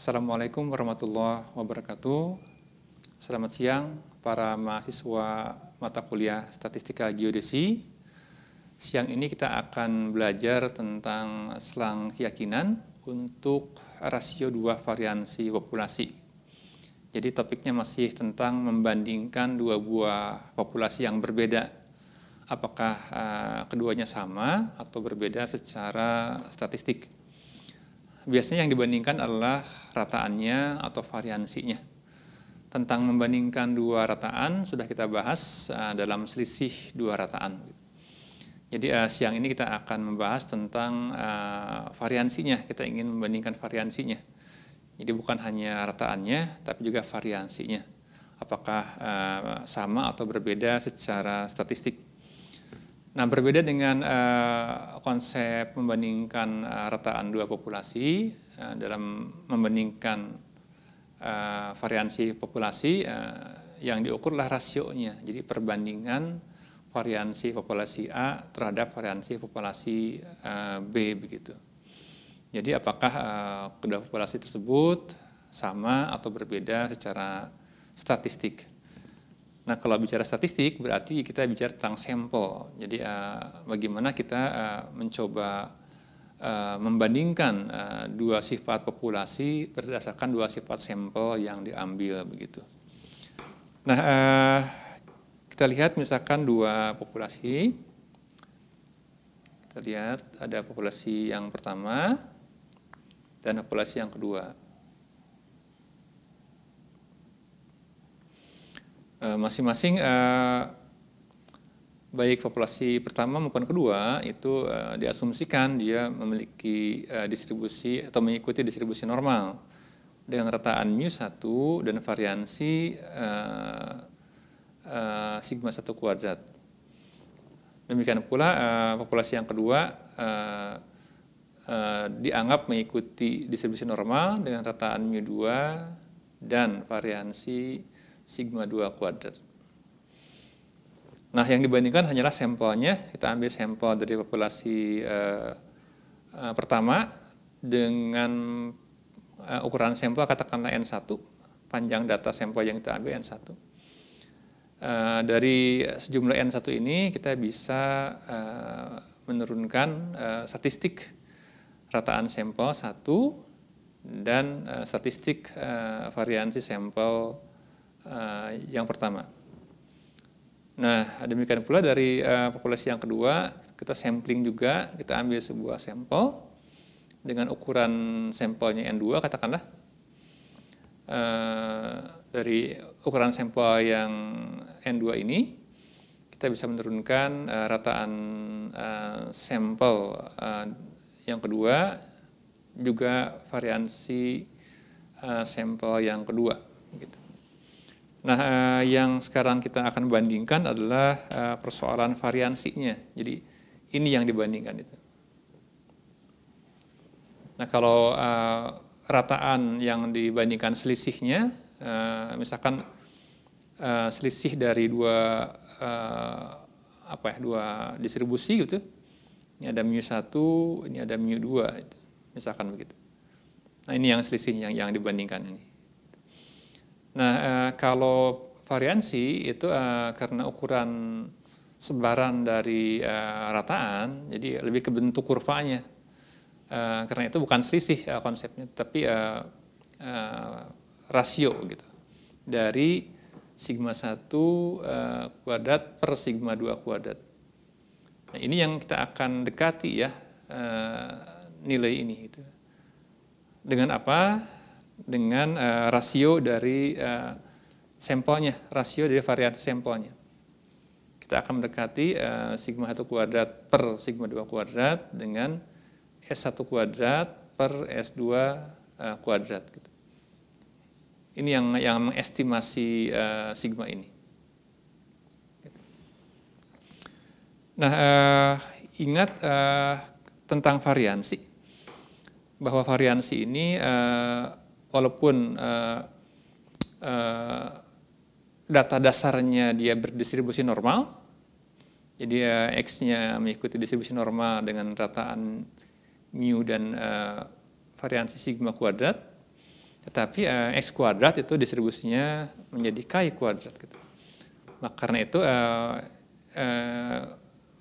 Assalamualaikum warahmatullahi wabarakatuh. Selamat siang para mahasiswa mata kuliah Statistika Geodesi. Siang ini kita akan belajar tentang selang keyakinan untuk rasio dua variansi populasi. Jadi topiknya masih tentang membandingkan dua buah populasi yang berbeda. Apakah keduanya sama atau berbeda secara statistik. Biasanya yang dibandingkan adalah rataannya atau variansinya. Tentang membandingkan dua rataan sudah kita bahas dalam selisih dua rataan. Jadi siang ini kita akan membahas tentang variansinya. Kita ingin membandingkan variansinya. Jadi bukan hanya rataannya, tapi juga variansinya. Apakah sama atau berbeda secara statistik. Nah, berbeda dengan konsep membandingkan rataan dua populasi, dalam membandingkan variansi populasi, yang diukurlah rasionya. Jadi perbandingan variansi populasi A terhadap variansi populasi B begitu. Jadi apakah kedua populasi tersebut sama atau berbeda secara statistik. Nah, kalau bicara statistik berarti kita bicara tentang sampel. Jadi bagaimana kita mencoba membandingkan dua sifat populasi berdasarkan dua sifat sampel yang diambil begitu. Nah, kita lihat misalkan dua populasi. Kita lihat ada populasi yang pertama dan populasi yang kedua. Masing-masing baik populasi pertama maupun kedua itu diasumsikan dia memiliki distribusi atau mengikuti distribusi normal dengan rataan μ1 dan variansi sigma 1 kuadrat. Demikian pula populasi yang kedua dianggap mengikuti distribusi normal dengan rataan μ2 dan variansi sigma 2 kuadrat. Nah, yang dibandingkan hanyalah sampelnya. Kita ambil sampel dari populasi pertama dengan ukuran sampel katakanlah N1, panjang data sampel yang kita ambil N1. Dari sejumlah N1 ini kita bisa menurunkan statistik rataan sampel 1 dan statistik variansi sampel yang pertama. Nah, demikian pula dari populasi yang kedua, kita sampling juga, kita ambil sebuah sampel dengan ukuran sampelnya N2 katakanlah. Dari ukuran sampel yang N2 ini, kita bisa menurunkan rataan sampel yang kedua, juga variansi sampel yang kedua. Gitu. Nah, yang sekarang kita akan bandingkan adalah persoalan variansinya. Jadi ini yang dibandingkan itu. Nah, kalau rataan yang dibandingkan selisihnya, misalkan selisih dari dua distribusi gitu. Ini ada μ1, ini ada μ2, misalkan begitu. Nah, ini yang selisihnya yang dibandingkan ini. Nah, kalau variansi itu karena ukuran sebaran dari rataan, jadi lebih ke bentuk kurvanya. Karena itu bukan selisih konsepnya, tapi rasio gitu. Dari sigma 1 kuadrat per sigma 2 kuadrat. Nah, ini yang kita akan dekati ya nilai ini gitu. Dengan apa? Dengan rasio dari sampelnya, rasio dari variansi sampelnya. Kita akan mendekati sigma 1 kuadrat per sigma 2 kuadrat dengan S1 kuadrat per S2 kuadrat. Gitu. Ini yang mengestimasi sigma ini. Nah, ingat tentang variansi, bahwa variansi ini walaupun data dasarnya dia berdistribusi normal, jadi X-nya mengikuti distribusi normal dengan rataan mu dan variansi sigma kuadrat, Tetapi X kuadrat itu distribusinya menjadi K kuadrat gitu. Nah, karena itu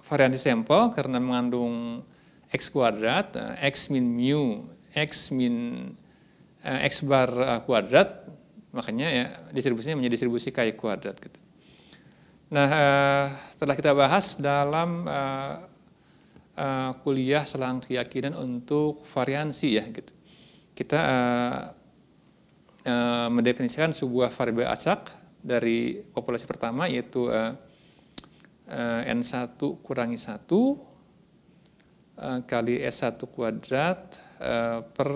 variansi sampel karena mengandung X kuadrat, X min mu, X min X bar kuadrat, makanya ya distribusinya menjadi distribusi K kuadrat gitu. Nah, setelah kita bahas dalam kuliah selang keyakinan untuk variansi ya gitu. Kita mendefinisikan sebuah variabel acak dari populasi pertama yaitu N1 kurangi 1 kali S1 kuadrat per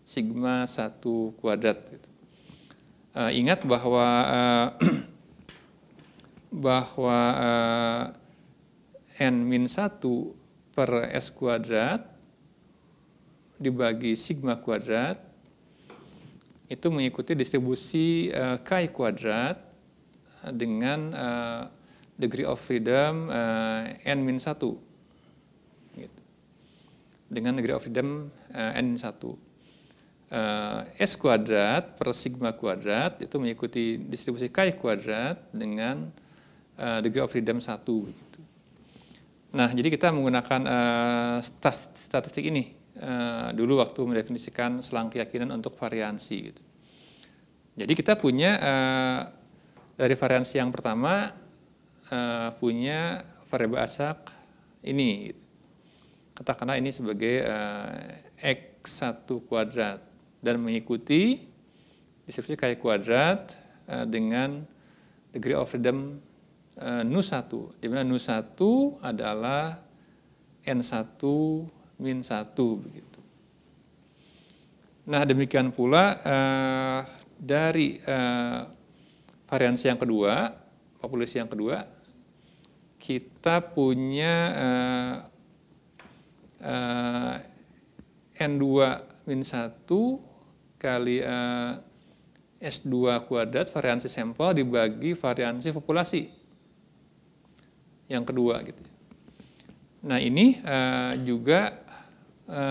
sigma 1 kuadrat gitu. Ingat bahwa N-1 per S kuadrat dibagi sigma kuadrat itu mengikuti distribusi K kuadrat dengan degree of freedom N-1 gitu. Dengan degree of freedom N-1 S kuadrat per sigma kuadrat itu mengikuti distribusi K kuadrat dengan degree of freedom 1 gitu. Nah, jadi kita menggunakan statistik ini dulu waktu mendefinisikan selang keyakinan untuk variansi gitu. Jadi kita punya dari variansi yang pertama punya variabel acak ini gitu. Katakanlah ini sebagai X1 kuadrat dan mengikuti distribusi K kuadrat dengan degree of freedom Nu1, di mana Nu1 adalah N1 min 1 begitu. Nah, demikian pula dari variansi yang kedua, populasi yang kedua, kita punya N2 min 1 kali S2 kuadrat variansi sampel dibagi variansi populasi yang kedua gitu. Nah, ini juga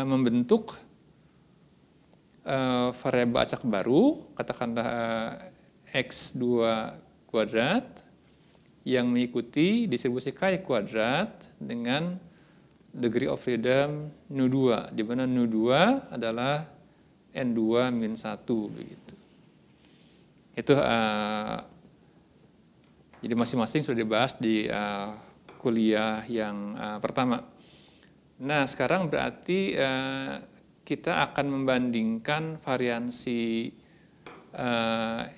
membentuk variabel acak baru, katakanlah X2 kuadrat yang mengikuti distribusi K kuadrat dengan degree of freedom Nu2, di mana Nu2 adalah N2 min 1 begitu. Itu jadi masing-masing sudah dibahas di kuliah yang pertama. Nah, sekarang berarti kita akan membandingkan variansi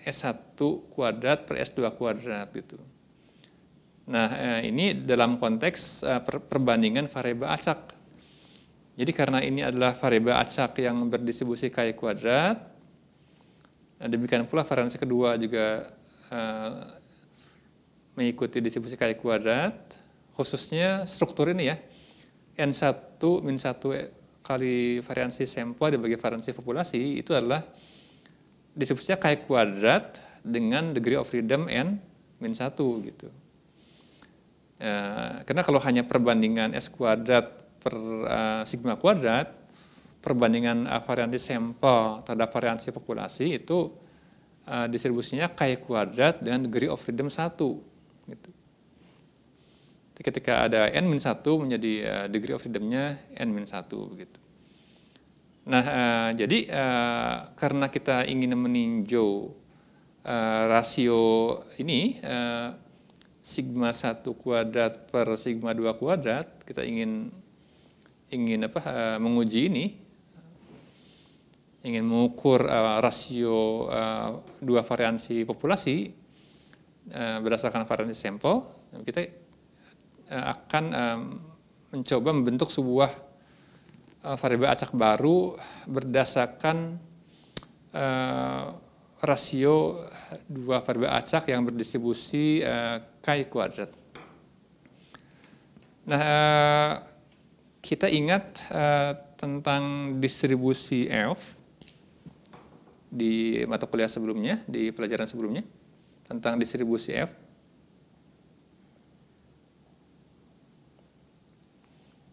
S1 kuadrat per S2 kuadrat gitu. Nah, ini dalam konteks perbandingan variabel acak. Jadi karena ini adalah variabel acak yang berdistribusi K kuadrat, nah demikian pula variansi kedua juga mengikuti distribusi K kuadrat, khususnya struktur ini ya, N1 min 1 kali variansi sampel dibagi variansi populasi itu adalah distribusinya K kuadrat dengan degree of freedom N min 1 gitu. Karena kalau hanya perbandingan S kuadrat per sigma kuadrat, perbandingan variansi sampel terhadap variansi populasi itu distribusinya K kuadrat dengan degree of freedom 1 gitu. Ketika ada N-1 menjadi degree of freedom-nya N-1 begitu. Nah, jadi karena kita ingin meninjau rasio ini sigma 1 kuadrat per sigma 2 kuadrat, kita ingin menguji ini, ingin mengukur rasio dua variansi populasi berdasarkan variansi sampel, kita akan mencoba membentuk sebuah variabel acak baru berdasarkan rasio dua variabel acak yang berdistribusi K kuadrat. Nah, kita ingat tentang distribusi F di mata kuliah sebelumnya, di pelajaran sebelumnya, tentang distribusi F.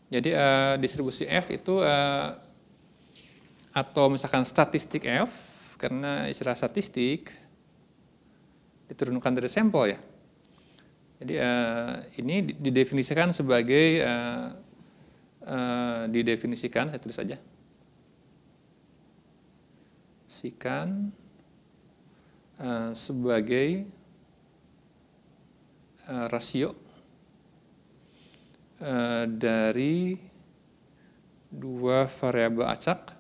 Jadi distribusi F itu atau misalkan statistik F, karena istilah statistik diturunkan dari sampel ya. Jadi ini didefinisikan sebagai saya tulis saja. Sebagai rasio dari dua variabel acak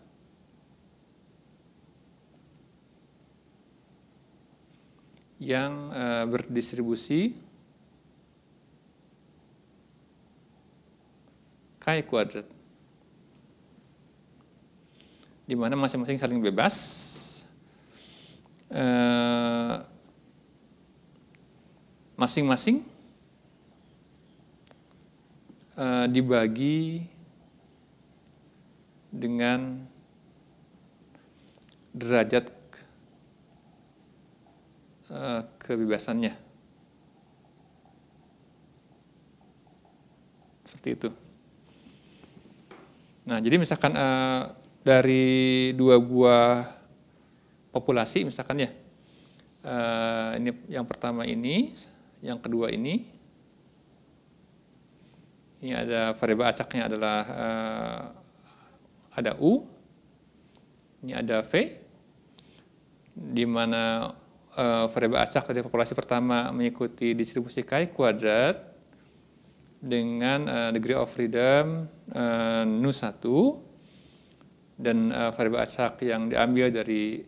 yang berdistribusi Chi kuadrat, di mana masing-masing saling bebas, masing-masing dibagi dengan derajat kebebasannya. Seperti itu. Nah, jadi misalkan dari dua buah populasi, misalkan ya, ini yang pertama ini, yang kedua ini ada variabel acaknya adalah ada U, ini ada V, di mana variabel acak dari populasi pertama mengikuti distribusi Chi kuadrat dengan degree of freedom Nu1, dan variabel acak yang diambil dari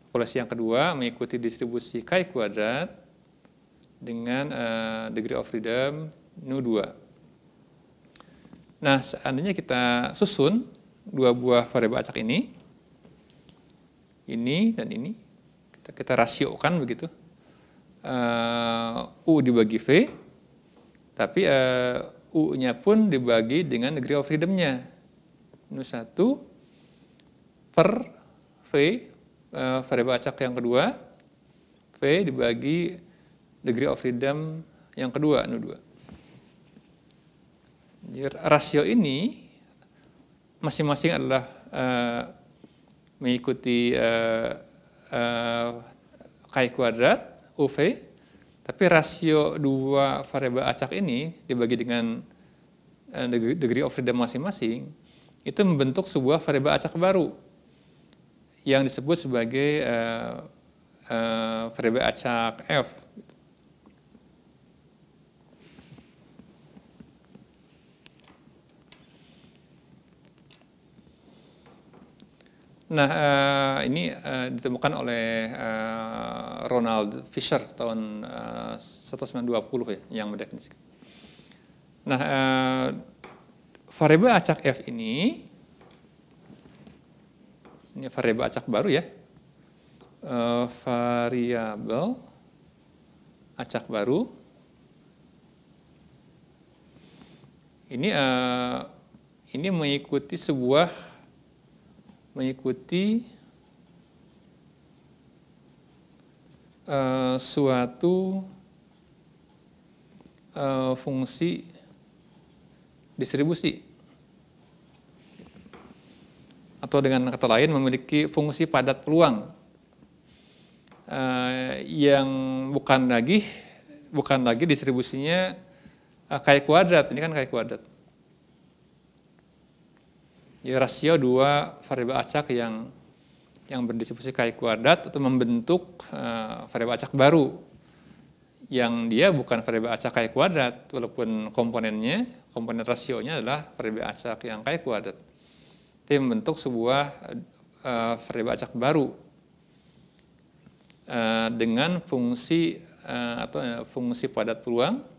populasi yang kedua mengikuti distribusi Chi kuadrat dengan degree of freedom Nu2. Nah, seandainya kita susun dua buah variabel acak ini dan ini, kita rasiokan begitu, U dibagi V, tapi U-nya pun dibagi dengan degree of freedom-nya, Nu1 per V, variabel acak yang kedua, V dibagi degree of freedom yang kedua, Nu2. Jadi rasio ini masing-masing adalah mengikuti Chi kuadrat, UV, tapi rasio dua variabel acak ini dibagi dengan degree of freedom masing-masing, itu membentuk sebuah variabel acak baru yang disebut sebagai variabel acak F. Nah, ini ditemukan oleh Ronald Fisher tahun 1920 ya, yang mendefinisikan. Nah, variabel acak F ini variabel acak baru ya, variabel acak baru. Ini mengikuti suatu fungsi distribusi, atau dengan kata lain memiliki fungsi padat peluang yang bukan lagi distribusinya Chi kuadrat. Ini kan Chi kuadrat. Jadi rasio dua variabel acak yang berdistribusi Chi kuadrat itu membentuk variabel acak baru yang dia bukan variabel acak Chi kuadrat, walaupun komponen rasionya adalah variabel acak yang Chi kuadrat. Itu membentuk sebuah variabel acak baru dengan fungsi fungsi padat peluang,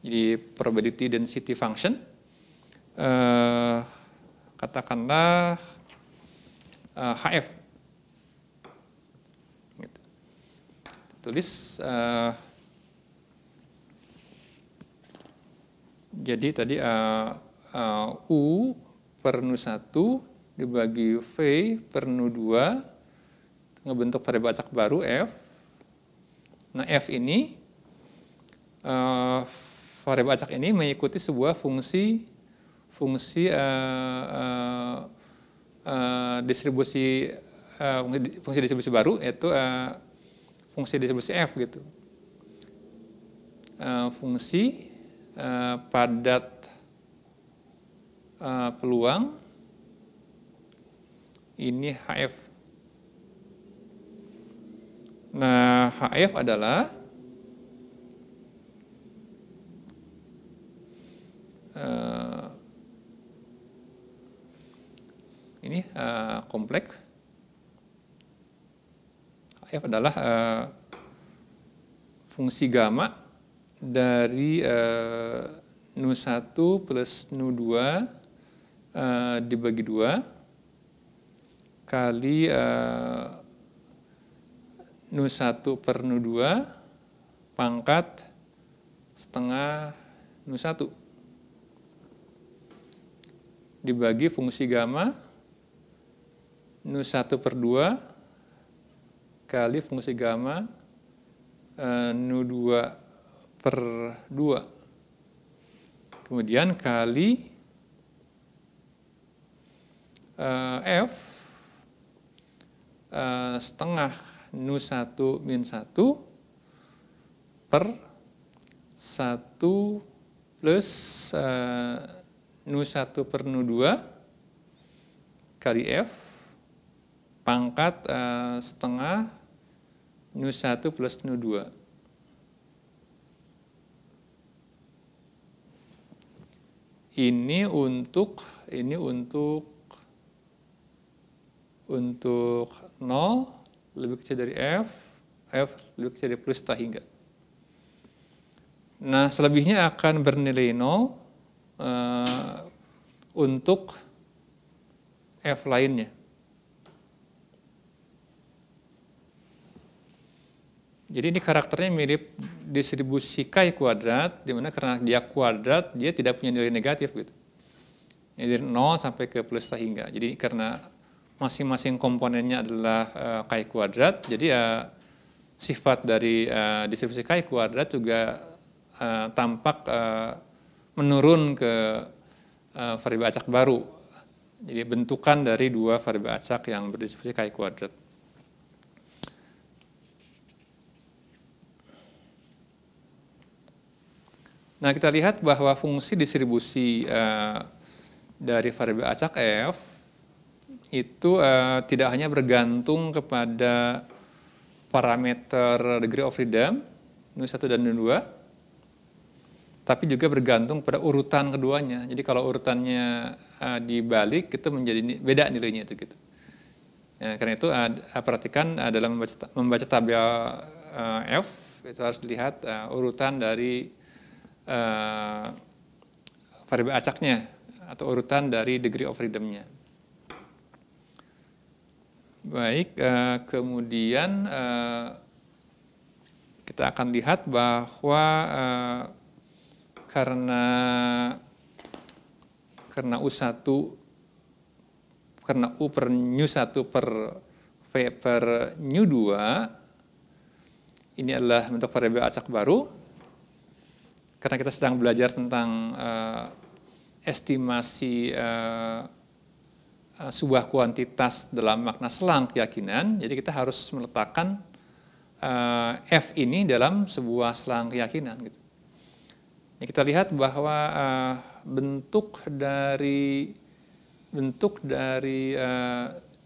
Jadi probability density function, katakanlah HF. Gitu. Tulis jadi tadi U per Nu1 dibagi V per Nu2 ngebentuk variabel acak baru F. Nah, F ini variabel acak ini mengikuti sebuah fungsi distribusi baru, yaitu fungsi distribusi f gitu. Fungsi padat peluang ini HF. Nah, HF adalah ini kompleks. HF adalah fungsi gamma dari Nu1 plus Nu2 dibagi 2 kali Nu1 per Nu2 pangkat setengah Nu1 dibagi fungsi gamma Nu1 per 2 kali fungsi gamma Nu2 per 2. Kemudian kali F setengah Nu1 min 1 per 1 plus Nu1 per Nu2 kali F pangkat setengah Nu1 plus Nu2. Ini untuk 0 lebih kecil dari F lebih kecil dari plus tak hingga. Nah, selebihnya akan bernilai 0 untuk F lainnya. Jadi ini karakternya mirip distribusi Chi kuadrat, di mana karena dia kuadrat, dia tidak punya nilai negatif gitu. Jadi 0 sampai ke plus tak hingga. Jadi karena masing-masing komponennya adalah Chi kuadrat, jadi sifat dari distribusi Chi kuadrat juga tampak menurun ke variabel acak baru. Jadi bentukan dari dua variabel acak yang berdistribusi Chi kuadrat. Nah, kita lihat bahwa fungsi distribusi dari variabel acak F itu tidak hanya bergantung kepada parameter degree of freedom Nu1 dan Nu2, tapi juga bergantung pada urutan keduanya. Jadi kalau urutannya dibalik itu menjadi beda nilainya itu gitu. Ya, karena itu perhatikan dalam membaca tabel F itu harus dilihat urutan dari variabel acaknya atau urutan dari degree of freedom-nya. Baik, kemudian kita akan lihat bahwa karena U1 karena U per Nu1 per V per Nu2 ini adalah bentuk variabel acak baru. Karena kita sedang belajar tentang estimasi sebuah kuantitas dalam makna selang keyakinan, jadi kita harus meletakkan F ini dalam sebuah selang keyakinan. Gitu. Ya, kita lihat bahwa bentuk dari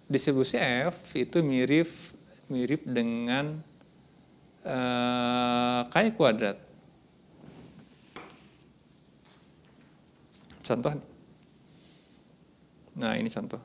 distribusi F itu mirip dengan Chi kuadrat. Contoh, nah ini contoh.